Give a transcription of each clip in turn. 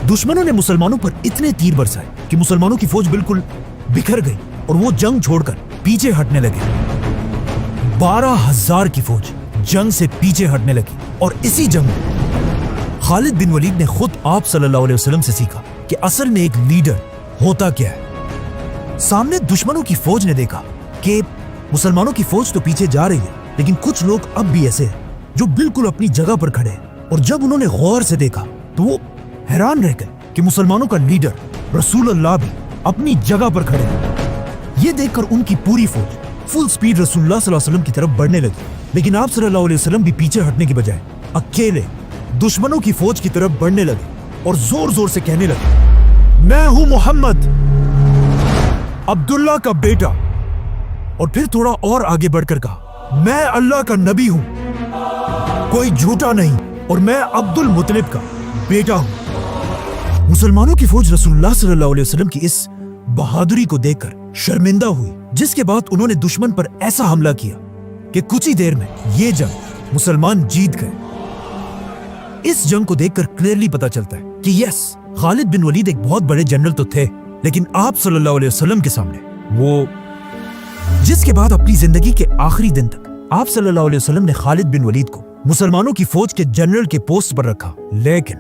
दुश्मनों ने मुसलमानों पर इतने तीर बरसाए कि मुसलमानों की फौज बिल्कुल बिखर गई और वो जंग छोड़कर पीछे हटने लगे। 12,000 की फौज जंग से पीछे हटने लगी। और इसी जंग में खालिद बिन वलीद ने खुद आप सल्लल्लाहु अलैहि वसल्लम से सीखा कि असल में एक लीडर होता क्या है। सामने दुश्मनों की फौज ने देखा कि मुसलमानों की फौज तो पीछे जा रही है, लेकिन कुछ लोग अब भी ऐसे हैं जो बिल्कुल अपनी जगह पर खड़े हैं। और जब उन्होंने गौर से देखा तो वो हैरान रह गए कि मुसलमानों का लीडर रसूल अल्लाह भी अपनी जगह पर खड़े हैं। ये देखकर उनकी पूरी फौज फुल स्पीड रसूलुल्लाह सल्लल्लाहु अलैहि वसल्लम की तरफ बढ़ने लगी, लेकिन आप सल्लल्लाहु अलैहि वसल्लम भी पीछे हटने की बजाय अकेले दुश्मनों की फौज की तरफ बढ़ने लगे और जोर जोर से कहने लगे, मैं हूं मोहम्मद, अब्दुल्ला का बेटा। और फिर थोड़ा और आगे बढ़कर कहा, मैं अल्लाह का नबी हूं, कोई झूठा नहीं, और मैं अब्दुल मुतलिब का बेटा हूं। मुसलमानों की फौज रसूलुल्लाह सल्लल्लाहु अलैहि वसल्लम की इस बहादुरी को देखकर शर्मिंदा हुई, जिसके बाद उन्होंने दुश्मन पर ऐसा हमला किया कि कुछ ही देर में ये जंग मुसलमान जीत गए। इस जंग को देखकर क्लियरली पता चलता है कि यस, खालिद बिन वलीद एक बहुत बड़े जनरल तो थे, लेकिन आप सल्लल्लाहु अलैहि वसल्लम के सामने वो, जिसके बाद अपनी जिंदगी के आखिरी दिन तक आप सल्लल्लाहु अलैहि वसल्लम ने खालिद बिन वलीद को मुसलमानों की फौज के जनरल के पोस्ट पर रखा। लेकिन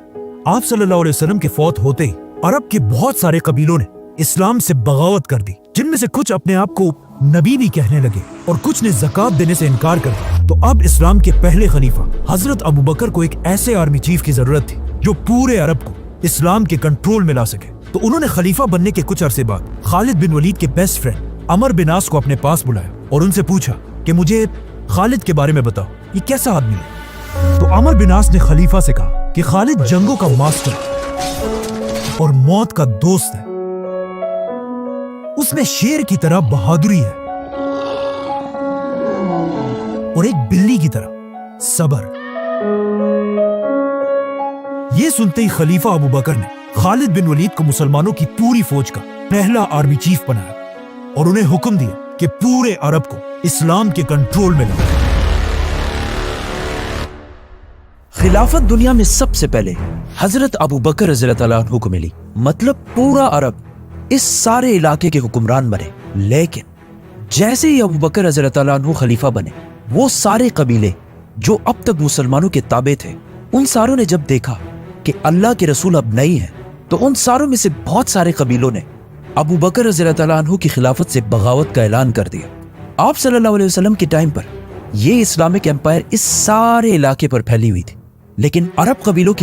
आप सल्लल्लाहु अलैहि वसल्लम के फौत होते ही अरब के बहुत सारे कबीलों ने इस्लाम से बगावत कर दी, जिनमें से कुछ अपने आप को नबी भी कहने लगे और कुछ ने ज़कात देने से इनकार कर दिया। तो अब इस्लाम के पहले खलीफा हजरत अबू बकर को एक ऐसे आर्मी चीफ की जरूरत थी जो पूरे अरब को इस्लाम के कंट्रोल में ला सके। तो उन्होंने खलीफा बनने के कुछ अरसे बाद खालिद बिन वलीद के बेस्ट फ्रेंड अमर बिन आस को अपने पास बुलाया और उनसे पूछा कि मुझे खालिद के बारे में बताओ, ये कैसा आदमी है। तो अमर बिन आस ने खलीफा से कहा कि खालिद जंगों का मास्टर और मौत का दोस्त है, उसमें शेर की तरह बहादुरी है और एक बिल्ली की तरह सब्र। ये सुनते ही खलीफा अबू बकर ने खालिद बिन वलीद को मुसलमानों की पूरी फौज का पहला आर्मी चीफ बनाया और उन्हें हुक्म दिया कि पूरे अरब को इस्लाम के कंट्रोल में लाए। खिलाफत दुनिया में सबसे पहले हजरत अबू बकर रज़ियल्लाहु अन्हु को मिली, मतलब पूरा अरब इस सारे इलाके के हुक्मरान बने। लेकिन जैसे ही अबू बकर रज़ियल्लाहु अन्हु खलीफा बने, वो सारे कबीले जो अब तक मुसलमानों के ताबे थे, उन सारों ने जब देखा कि अल्लाह के रसूल अब नहीं है, तो उन सारों में से बहुत सारे कबीलों ने अबू बकर रज़ियल्लाहु अन्हु की खिलाफत से बगावत का ऐलान कर दिया। आप सल्लल्लाहु अलैहि वसल्लम के टाइम पर ये इस्लामिक एम्पायर इस सारे इलाके पर फैली हुई थी, लेकिन अरब कबीलों की